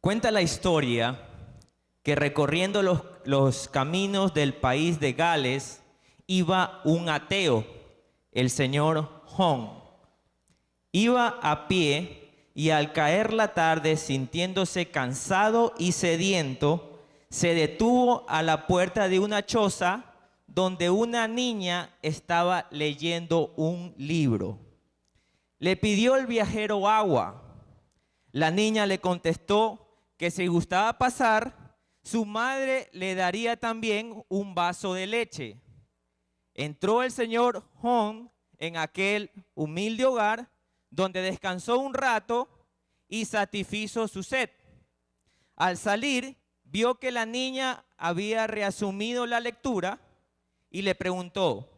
Cuenta la historia que recorriendo los caminos del país de Gales iba un ateo, el señor Hong. Iba a pie y al caer la tarde, sintiéndose cansado y sediento, se detuvo a la puerta de una choza donde una niña estaba leyendo un libro. Le pidió el viajero agua. La niña le contestó que si gustaba pasar, su madre le daría también un vaso de leche. Entró el señor Hong en aquel humilde hogar, donde descansó un rato y satisfizo su sed. Al salir, vio que la niña había reasumido la lectura y le preguntó: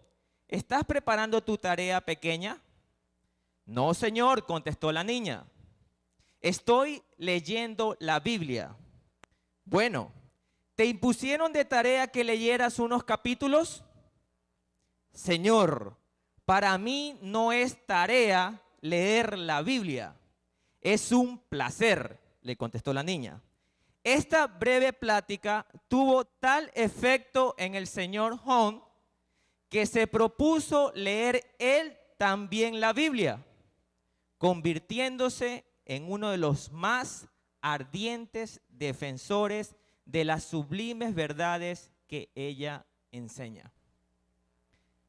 ¿estás preparando tu tarea pequeña? No, señor, contestó la niña. Estoy leyendo la Biblia. Bueno, ¿te impusieron de tarea que leyeras unos capítulos? Señor, para mí no es tarea leer la Biblia. Es un placer, le contestó la niña. Esta breve plática tuvo tal efecto en el señor Hong que se propuso leer él también la Biblia, convirtiéndose en uno de los más ardientes defensores de las sublimes verdades que ella enseña.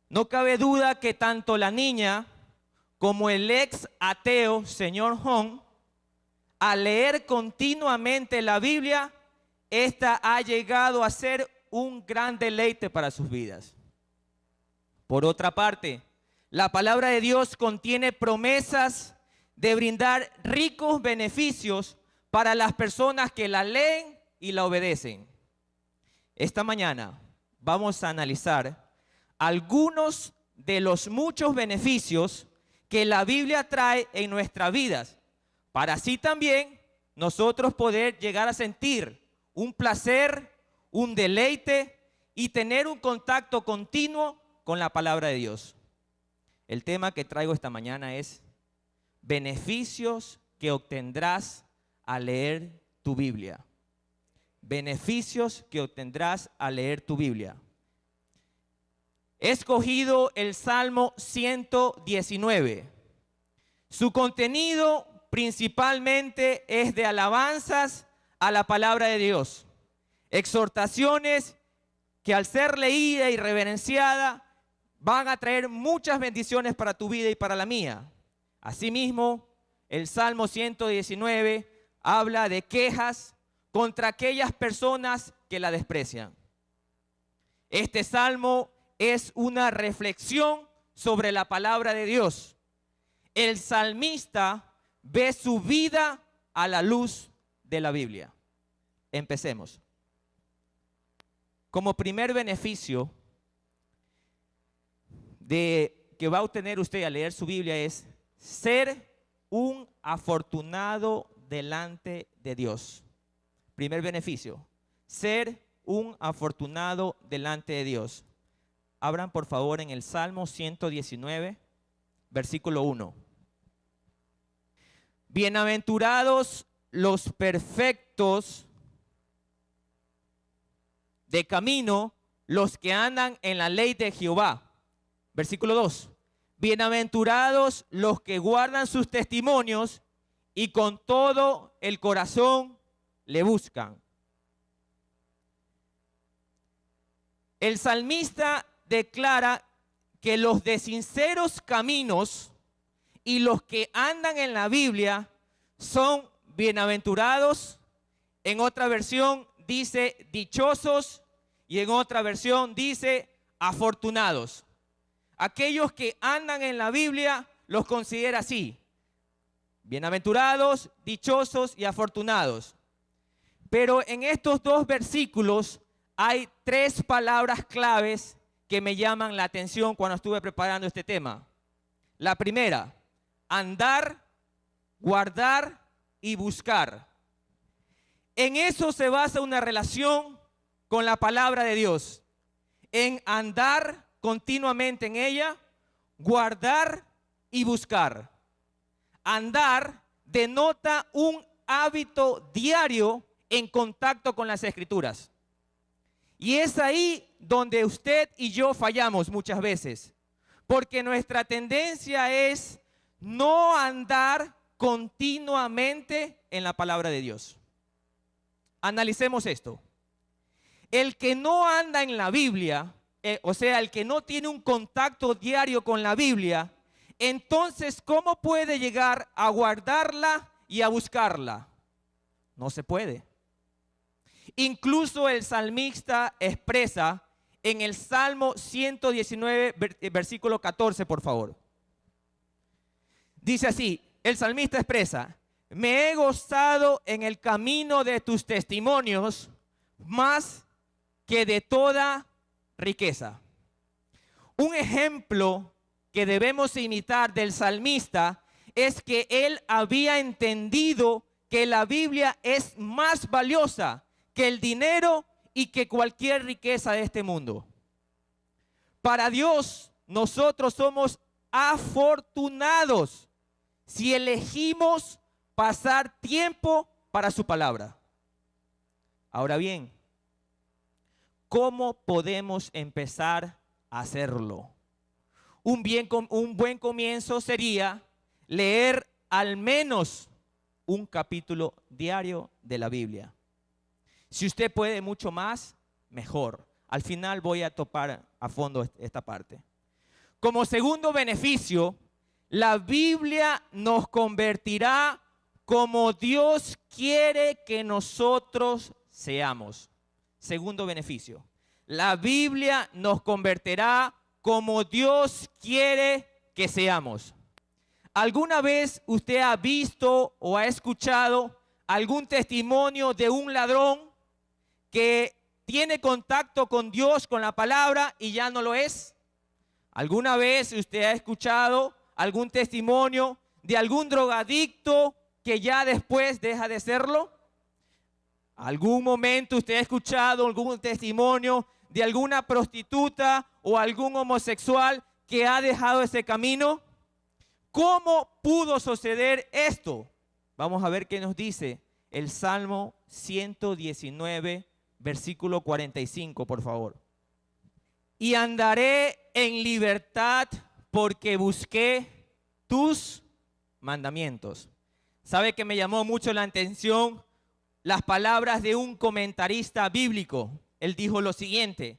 No cabe duda que tanto la niña como el ex ateo señor Hong, al leer continuamente la Biblia, esta ha llegado a ser un gran deleite para sus vidas. Por otra parte, la palabra de Dios contiene promesas de brindar ricos beneficios para las personas que la leen y la obedecen. Esta mañana vamos a analizar algunos de los muchos beneficios que la Biblia trae en nuestras vidas, para así también nosotros poder llegar a sentir un placer, un deleite y tener un contacto continuo con la palabra de Dios. El tema que traigo esta mañana es beneficios que obtendrás al leer tu Biblia. Beneficios que obtendrás al leer tu Biblia. He escogido el Salmo 119. Su contenido principalmente es de alabanzas a la palabra de Dios. Exhortaciones que al ser leída y reverenciada van a traer muchas bendiciones para tu vida y para la mía. Asimismo, el Salmo 119 habla de quejas contra aquellas personas que la desprecian. Este salmo es una reflexión sobre la palabra de Dios. El salmista ve su vida a la luz de la Biblia. Empecemos. Como primer beneficio que va a obtener usted al leer su Biblia es ser un afortunado delante de Dios. Primer beneficio, ser un afortunado delante de Dios. Abran por favor en el Salmo 119, versículo 1. Bienaventurados los perfectos de camino, los que andan en la ley de Jehová. Versículo 2. Bienaventurados los que guardan sus testimonios y con todo el corazón le buscan. El salmista declara que los de sinceros caminos y los que andan en la Biblia son bienaventurados. En otra versión dice dichosos y en otra versión dice afortunados. Aquellos que andan en la Biblia los considera así: bienaventurados, dichosos y afortunados. Pero en estos dos versículos hay tres palabras claves que me llaman la atención cuando estuve preparando este tema. La primera, andar, guardar y buscar. En eso se basa una relación con la palabra de Dios. En andar continuamente en ella, guardar y buscar. Andar denota un hábito diario en contacto con las Escrituras. Y es ahí donde usted y yo fallamos muchas veces, porque nuestra tendencia es no andar continuamente en la palabra de Dios. Analicemos esto. El que no anda en la Biblia, o sea, el que no tiene un contacto diario con la Biblia, entonces, ¿cómo puede llegar a guardarla y a buscarla? No se puede. Incluso el salmista expresa en el Salmo 119, versículo 14, por favor. Dice así, el salmista expresa: me he gozado en el camino de tus testimonios más que de toda riqueza. Un ejemplo que debemos imitar del salmista es que él había entendido que la Biblia es más valiosa que el dinero y que cualquier riqueza de este mundo. Para Dios, nosotros somos afortunados si elegimos pasar tiempo para su palabra. Ahora bien, ¿cómo podemos empezar a hacerlo? Un buen comienzo sería leer al menos un capítulo diario de la Biblia. Si usted puede mucho más, mejor. Al final voy a topar a fondo esta parte. Como segundo beneficio, la Biblia nos convertirá como Dios quiere que nosotros seamos. Segundo beneficio, la Biblia nos convertirá como Dios quiere que seamos. ¿Alguna vez usted ha visto o ha escuchado algún testimonio de un ladrón que tiene contacto con Dios, con la palabra, y ya no lo es? ¿Alguna vez usted ha escuchado algún testimonio de algún drogadicto que ya después deja de serlo? ¿Algún momento usted ha escuchado algún testimonio de alguna prostituta o algún homosexual que ha dejado ese camino? ¿Cómo pudo suceder esto? Vamos a ver qué nos dice el Salmo 119, versículo 45, por favor. Y andaré en libertad porque busqué tus mandamientos. ¿Sabe que me llamó mucho la atención las palabras de un comentarista bíblico? Él dijo lo siguiente: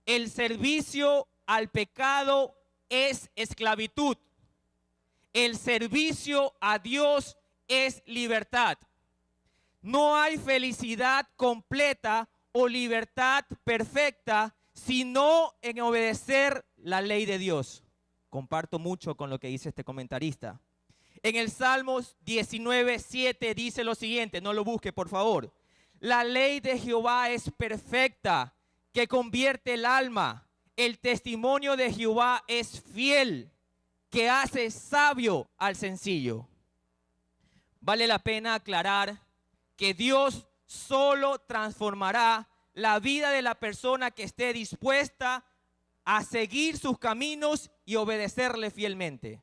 el servicio al pecado es esclavitud. El servicio a Dios es libertad. No hay felicidad completa o libertad perfecta sino en obedecer la ley de Dios. Comparto mucho con lo que dice este comentarista. En el Salmos 19:7 dice lo siguiente, no lo busque por favor. La ley de Jehová es perfecta, que convierte el alma. El testimonio de Jehová es fiel, que hace sabio al sencillo. Vale la pena aclarar que Dios solo transformará la vida de la persona que esté dispuesta a seguir sus caminos y obedecerle fielmente.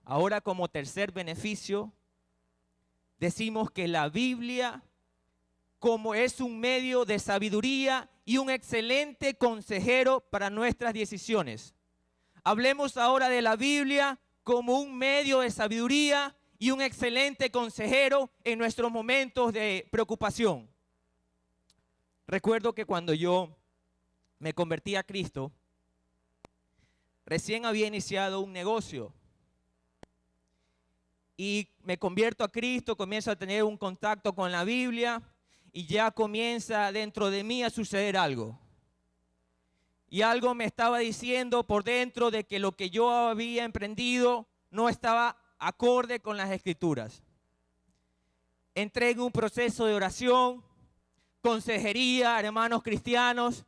Ahora, como tercer beneficio, decimos que la Biblia, como es un medio de sabiduría y un excelente consejero para nuestras decisiones. Hablemos ahora de la Biblia como un medio de sabiduría y un excelente consejero en nuestros momentos de preocupación. Recuerdo que cuando yo me convertí a Cristo, recién había iniciado un negocio. Y me convierto a Cristo, comienzo a tener un contacto con la Biblia y ya comienza dentro de mí a suceder algo. Y algo me estaba diciendo por dentro de que lo que yo había emprendido no estaba acorde con las Escrituras. Entré en un proceso de oración, consejería, hermanos cristianos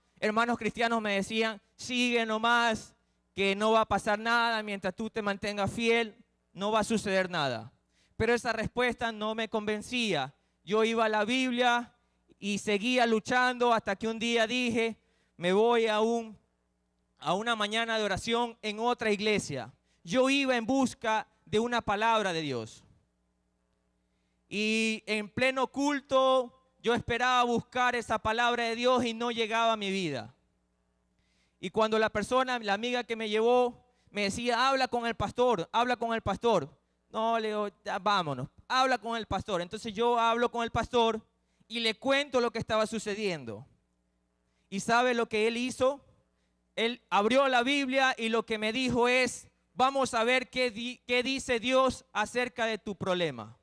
me decían: sigue nomás, que no va a pasar nada mientras tú te mantengas fiel. No va a suceder nada. Pero esa respuesta no me convencía. Yo iba a la Biblia y seguía luchando hasta que un día dije: me voy a una mañana de oración en otra iglesia. Yo iba en busca de una palabra de Dios. y en pleno culto yo esperaba buscar esa palabra de Dios y no llegaba a mi vida. Y cuando la amiga que me llevó, me decía, habla con el pastor, habla con el pastor. No, le digo, ya, vámonos, habla con el pastor. Entonces yo hablo con el pastor y le cuento lo que estaba sucediendo. ¿Y sabe lo que él hizo? Él abrió la Biblia y lo que me dijo es, vamos a ver qué dice Dios acerca de tu problema.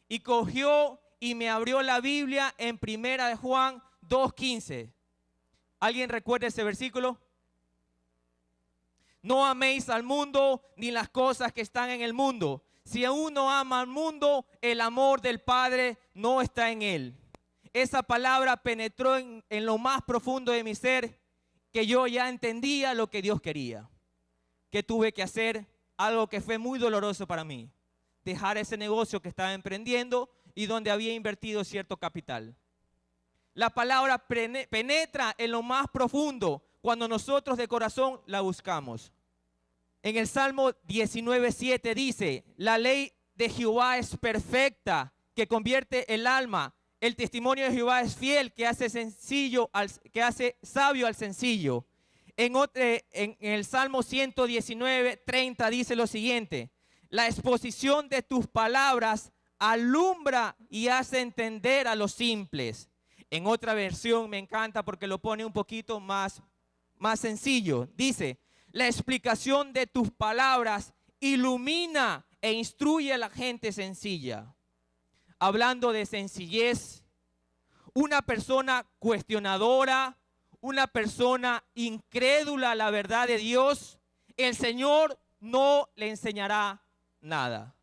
Y cogió y me abrió la Biblia en 1 de Juan 2:15. ¿Alguien recuerda ese versículo? No améis al mundo ni las cosas que están en el mundo. Si uno ama al mundo, el amor del Padre no está en él. Esa palabra penetró en lo más profundo de mi ser, que yo ya entendía lo que Dios quería. Que tuve que hacer algo que fue muy doloroso para mí. Dejar ese negocio que estaba emprendiendo y donde había invertido cierto capital. La palabra penetra en lo más profundo cuando nosotros de corazón la buscamos. En el Salmo 19:7 dice, la ley de Jehová es perfecta, que convierte el alma. El testimonio de Jehová es fiel, que hace sabio al sencillo. En el Salmo 119:30 dice lo siguiente, la exposición de tus palabras alumbra y hace entender a los simples. En otra versión me encanta porque lo pone un poquito más sencillo. Dice, la explicación de tus palabras ilumina e instruye a la gente sencilla. Hablando de sencillez, una persona cuestionadora, una persona incrédula a la verdad de Dios, el Señor no le enseñará nada.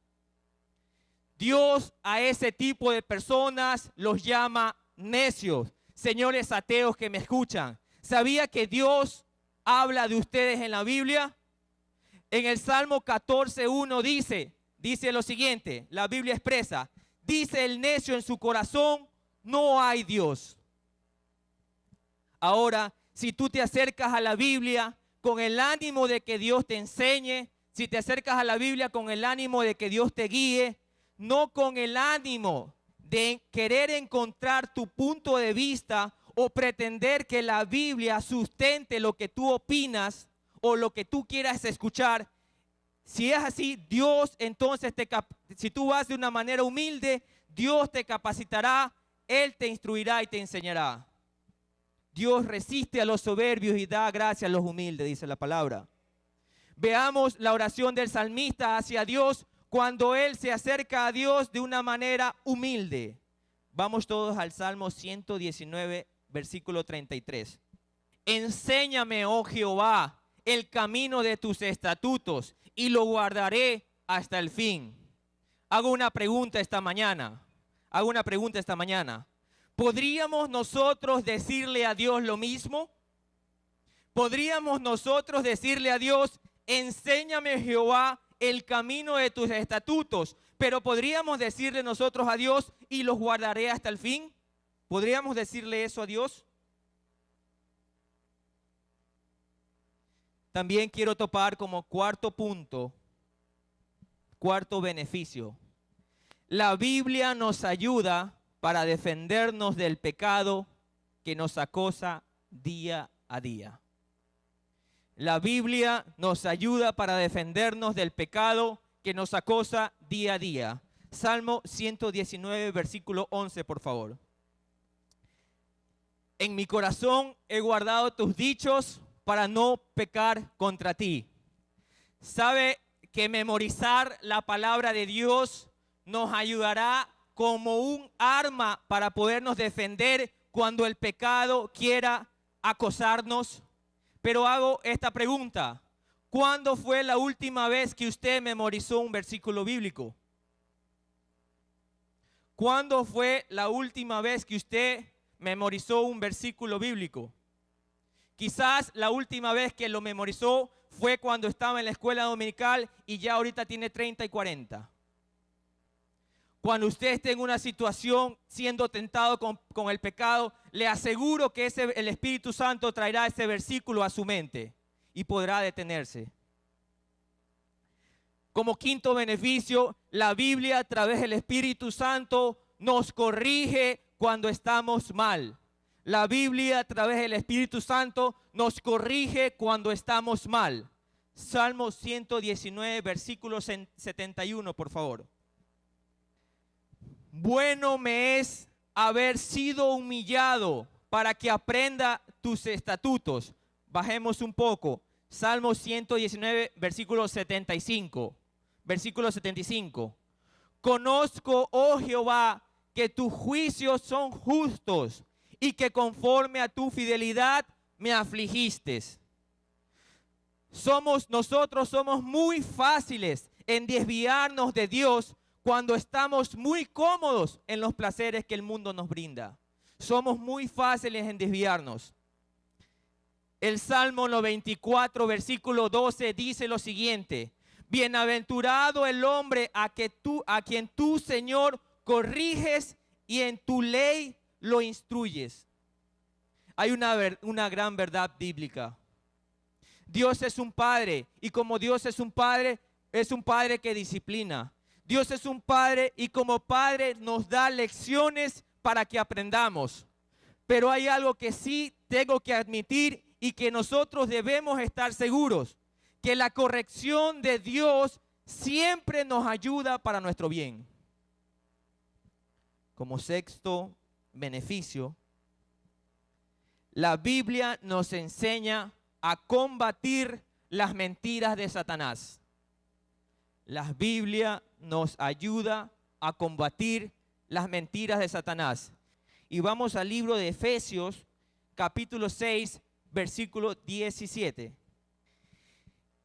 Dios a ese tipo de personas los llama necios. Señores ateos que me escuchan, ¿sabía que Dios habla de ustedes en la Biblia? En el Salmo 14:1 dice lo siguiente, la Biblia expresa, dice el necio en su corazón, no hay Dios. Ahora, si tú te acercas a la Biblia con el ánimo de que Dios te enseñe, si te acercas a la Biblia con el ánimo de que Dios te guíe, no con el ánimo de querer encontrar tu punto de vista o pretender que la Biblia sustente lo que tú opinas o lo que tú quieras escuchar. Si es así, Dios entonces si tú vas de una manera humilde, Dios te capacitará, Él te instruirá y te enseñará. Dios resiste a los soberbios y da gracia a los humildes, dice la palabra. Veamos la oración del salmista hacia Dios cuando él se acerca a Dios de una manera humilde. Vamos todos al Salmo 119, versículo 33. Enséñame, oh Jehová, el camino de tus estatutos y lo guardaré hasta el fin. Hago una pregunta esta mañana. ¿Podríamos nosotros decirle a Dios lo mismo? ¿Podríamos nosotros decirle a Dios, enséñame, Jehová, el camino de tus estatutos? Pero podríamos decirle nosotros a Dios, y los guardaré hasta el fin. ¿Podríamos decirle eso a Dios? También quiero topar como cuarto punto, cuarto beneficio. La Biblia nos ayuda para defendernos del pecado que nos acosa día a día. La Biblia nos ayuda para defendernos del pecado que nos acosa día a día. Salmo 119, versículo 11, por favor. En mi corazón he guardado tus dichos para no pecar contra ti. ¿Sabe que memorizar la palabra de Dios nos ayudará como un arma para podernos defender cuando el pecado quiera acosarnos? Pero hago esta pregunta: ¿cuándo fue la última vez que usted memorizó un versículo bíblico? ¿Cuándo fue la última vez que usted memorizó un versículo bíblico? Quizás la última vez que lo memorizó fue cuando estaba en la escuela dominical y ya ahorita tiene 30 y 40. Cuando usted esté en una situación siendo tentado con el pecado, le aseguro que el Espíritu Santo traerá ese versículo a su mente y podrá detenerse. Como quinto beneficio, la Biblia a través del Espíritu Santo nos corrige cuando estamos mal. La Biblia a través del Espíritu Santo nos corrige cuando estamos mal. Salmo 119, versículo 71, por favor. Bueno me es haber sido humillado para que aprenda tus estatutos. Bajemos un poco. Salmo 119, versículo 75. Versículo 75. Conozco, oh Jehová, que tus juicios son justos y que conforme a tu fidelidad me afligiste. Nosotros somos muy fáciles en desviarnos de Dios cuando estamos muy cómodos en los placeres que el mundo nos brinda. Somos muy fáciles en desviarnos. El Salmo 94, versículo 12 dice lo siguiente: bienaventurado el hombre a quien tú, Señor, corriges y en tu ley lo instruyes. Hay una gran verdad bíblica. Dios es un padre, y como Dios es un padre que disciplina. Dios es un padre y como padre nos da lecciones para que aprendamos. Pero hay algo que sí tengo que admitir y que nosotros debemos estar seguros: que la corrección de Dios siempre nos ayuda para nuestro bien. Como sexto beneficio, la Biblia nos enseña a combatir las mentiras de Satanás. La Biblia nos ayuda a combatir las mentiras de Satanás. Y vamos al libro de Efesios, capítulo 6, versículo 17.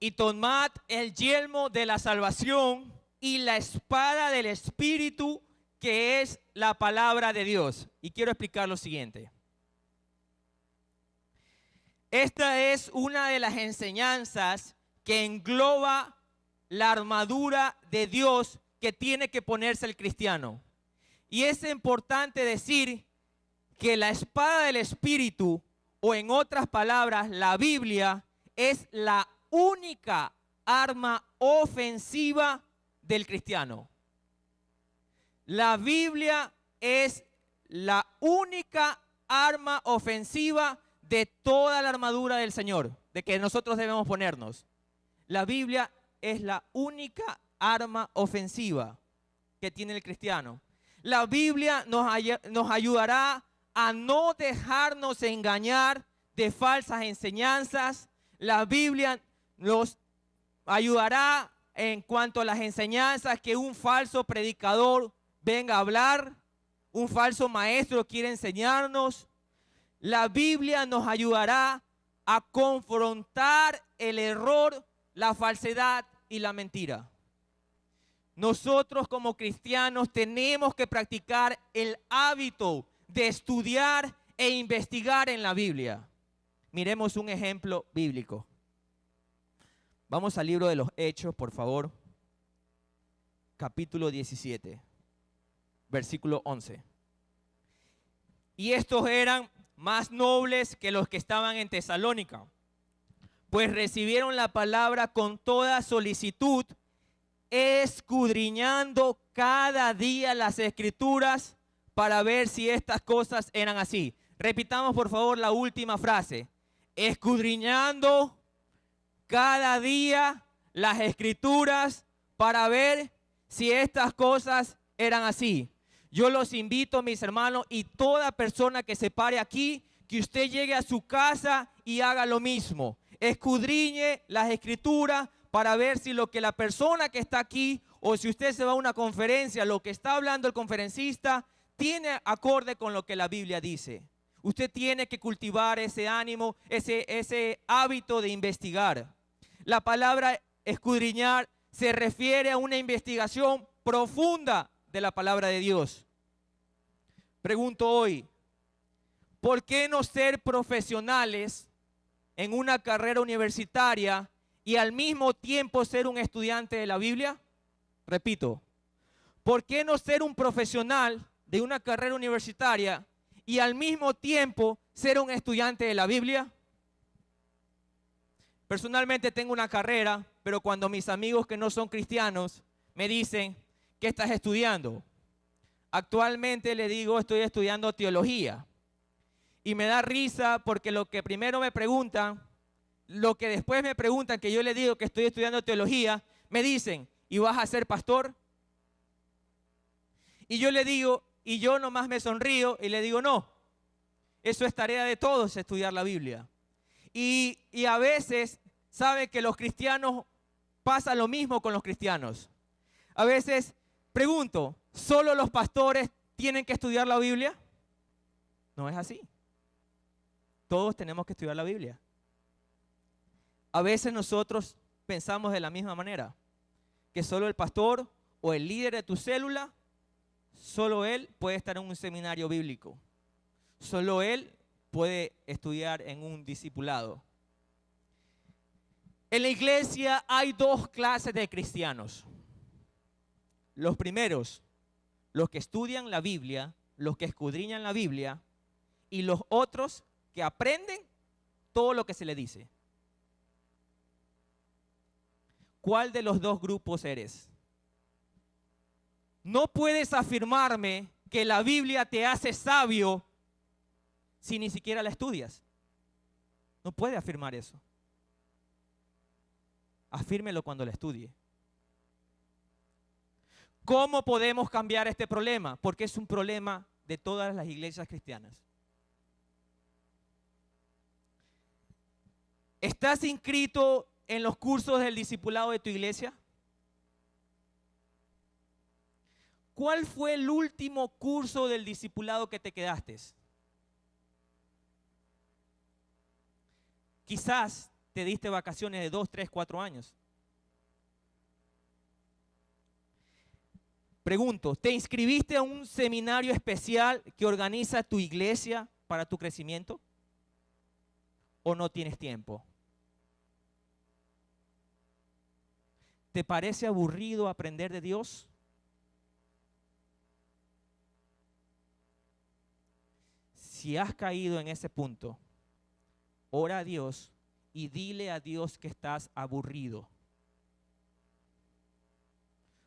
Y tomad el yelmo de la salvación y la espada del Espíritu, que es la palabra de Dios. Y quiero explicar lo siguiente. Esta es una de las enseñanzas que engloba la armadura de Dios que tiene que ponerse el cristiano. Y es importante decir que la espada del Espíritu, o en otras palabras, la Biblia, es la única arma ofensiva del cristiano. La Biblia es la única arma ofensiva de toda la armadura del Señor, de que nosotros debemos ponernos. La Biblia es la única arma ofensiva que tiene el cristiano. La Biblia nos ayudará a no dejarnos engañar de falsas enseñanzas. La Biblia nos ayudará en cuanto a las enseñanzas que un falso predicador venga a hablar, un falso maestro quiere enseñarnos. La Biblia nos ayudará a confrontar el error, la falsedad y la mentira. Nosotros como cristianos tenemos que practicar el hábito de estudiar e investigar en la Biblia. Miremos un ejemplo bíblico. Vamos al libro de los Hechos, por favor. Capítulo 17, versículo 11. Y estos eran más nobles que los que estaban en Tesalónica, pues recibieron la palabra con toda solicitud, escudriñando cada día las Escrituras para ver si estas cosas eran así. Repitamos por favor la última frase: escudriñando cada día las Escrituras para ver si estas cosas eran así. Yo los invito, mis hermanos, y toda persona que se pare aquí, que usted llegue a su casa y haga lo mismo. Escudriñe las Escrituras para ver si lo que la persona que está aquí, o si usted se va a una conferencia, lo que está hablando el conferencista, tiene acorde con lo que la Biblia dice. Usted tiene que cultivar ese ánimo, ese hábito de investigar. La palabra escudriñar se refiere a una investigación profunda de la palabra de Dios. Pregunto hoy, ¿por qué no ser profesionales en una carrera universitaria y al mismo tiempo ser un estudiante de la Biblia? Repito, ¿por qué no ser un profesional de una carrera universitaria y al mismo tiempo ser un estudiante de la Biblia? Personalmente tengo una carrera, pero cuando mis amigos que no son cristianos me dicen, ¿qué estás estudiando? Actualmente le digo, estoy estudiando teología. Y me da risa porque lo que primero me preguntan, lo que después me preguntan, que yo le digo que estoy estudiando teología, me dicen, ¿y vas a ser pastor? Y yo le digo, y yo nomás me sonrío y le digo, no, eso es tarea de todos, estudiar la Biblia. Y a veces, sabe que los cristianos, pasa lo mismo con los cristianos. A veces pregunto, ¿solo los pastores tienen que estudiar la Biblia? No es así. Todos tenemos que estudiar la Biblia. A veces nosotros pensamos de la misma manera, que solo el pastor o el líder de tu célula, solo él puede estar en un seminario bíblico. Solo él puede estudiar en un discipulado. En la iglesia hay dos clases de cristianos. Los primeros, los que estudian la Biblia, los que escudriñan la Biblia, y los otros que aprenden todo lo que se le dice. ¿Cuál de los dos grupos eres? No puedes afirmarme que la Biblia te hace sabio si ni siquiera la estudias. No puede afirmar eso. Afírmelo cuando la estudie. ¿Cómo podemos cambiar este problema? Porque es un problema de todas las iglesias cristianas. ¿Estás inscrito en los cursos del discipulado de tu iglesia? ¿Cuál fue el último curso del discipulado que te quedaste? Quizás te diste vacaciones de 2, 3, 4 años. Pregunto, ¿te inscribiste a un seminario especial que organiza tu iglesia para tu crecimiento? ¿O no tienes tiempo? ¿Te parece aburrido aprender de Dios? Si has caído en ese punto, ora a Dios y dile a Dios que estás aburrido.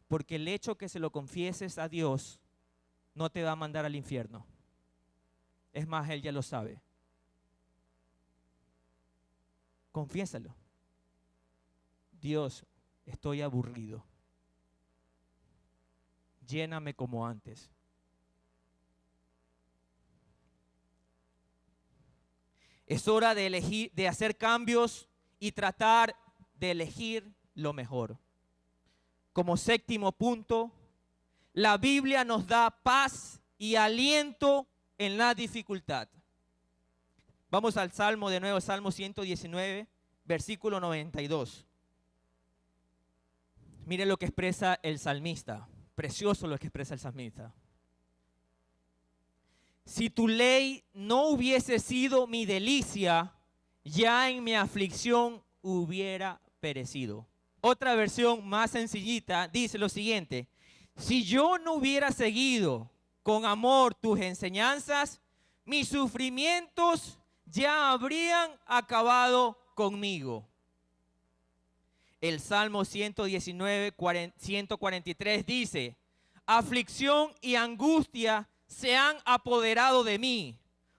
Porque el hecho que se lo confieses a Dios no te va a mandar al infierno. Es más, Él ya lo sabe. Confiésalo. Dios, estoy aburrido. Lléname como antes. Es hora de elegir, de hacer cambios y tratar de elegir lo mejor. Como séptimo punto, la Biblia nos da paz y aliento en la dificultad. Vamos al Salmo de nuevo, Salmo 119, versículo 92. Mire lo que expresa el salmista. Precioso lo que expresa el salmista. Si tu ley no hubiese sido mi delicia, ya en mi aflicción hubiera perecido. Otra versión más sencillita dice lo siguiente: si yo no hubiera seguido con amor tus enseñanzas, mis sufrimientos ya habrían acabado conmigo. El Salmo 119, 143 dice: aflicción y angustia se han apoderado de mí,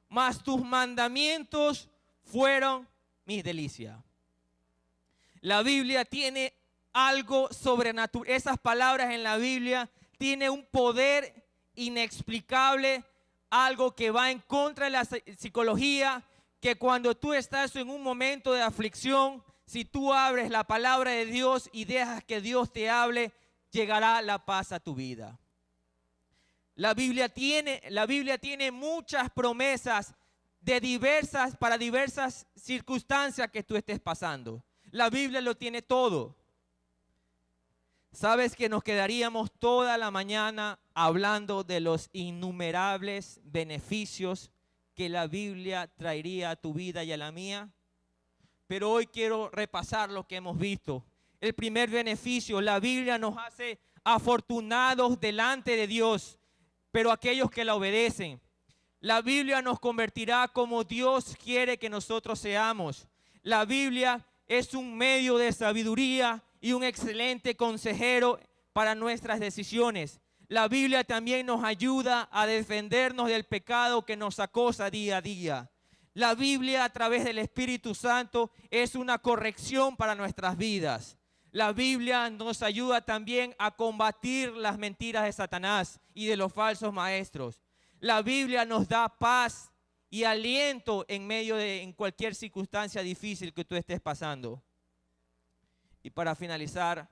mas tus mandamientos fueron mis delicias. La Biblia tiene algo sobrenatural. Esas palabras en la Biblia tienen un poder inexplicable, algo que va en contra de la psicología, que cuando tú estás en un momento de aflicción, si tú abres la palabra de Dios y dejas que Dios te hable, llegará la paz a tu vida. La Biblia tiene muchas promesas para diversas circunstancias que tú estés pasando. La Biblia lo tiene todo. Sabes que nos quedaríamos toda la mañana hablando de los innumerables beneficios que la Biblia traería a tu vida y a la mía. Pero hoy quiero repasar lo que hemos visto. El primer beneficio: la Biblia nos hace afortunados delante de Dios, pero aquellos que la obedecen. La Biblia nos convertirá como Dios quiere que nosotros seamos. La Biblia es un medio de sabiduría y un excelente consejero para nuestras decisiones. La Biblia también nos ayuda a defendernos del pecado que nos acosa día a día. La Biblia, a través del Espíritu Santo, es una corrección para nuestras vidas. La Biblia nos ayuda también a combatir las mentiras de Satanás y de los falsos maestros. La Biblia nos da paz y aliento en cualquier circunstancia difícil que tú estés pasando. Y para finalizar,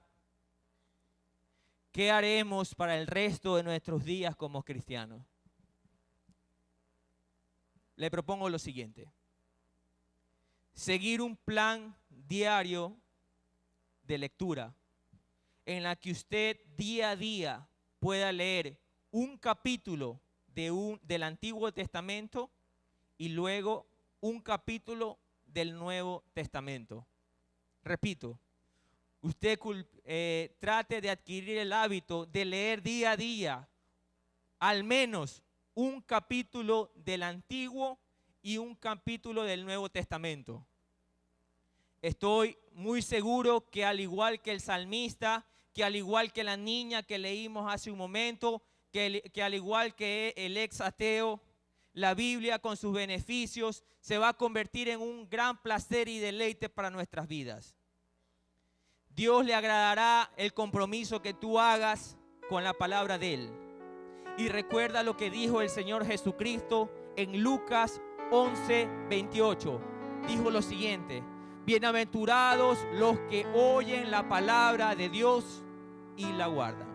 ¿qué haremos para el resto de nuestros días como cristianos? Le propongo lo siguiente: seguir un plan diario de lectura en la que usted día a día pueda leer un capítulo del Antiguo Testamento y luego un capítulo del Nuevo Testamento. Repito, usted trate de adquirir el hábito de leer día a día al menos un capítulo del Antiguo y un capítulo del Nuevo Testamento. Estoy muy seguro que al igual que el salmista, que al igual que la niña que leímos hace un momento, que al igual que el ex ateo, la Biblia con sus beneficios se va a convertir en un gran placer y deleite para nuestras vidas. Dios le agradará el compromiso que tú hagas con la palabra de Él. Y recuerda lo que dijo el Señor Jesucristo en Lucas 11:28. Dijo lo siguiente: bienaventurados los que oyen la palabra de Dios y la guardan.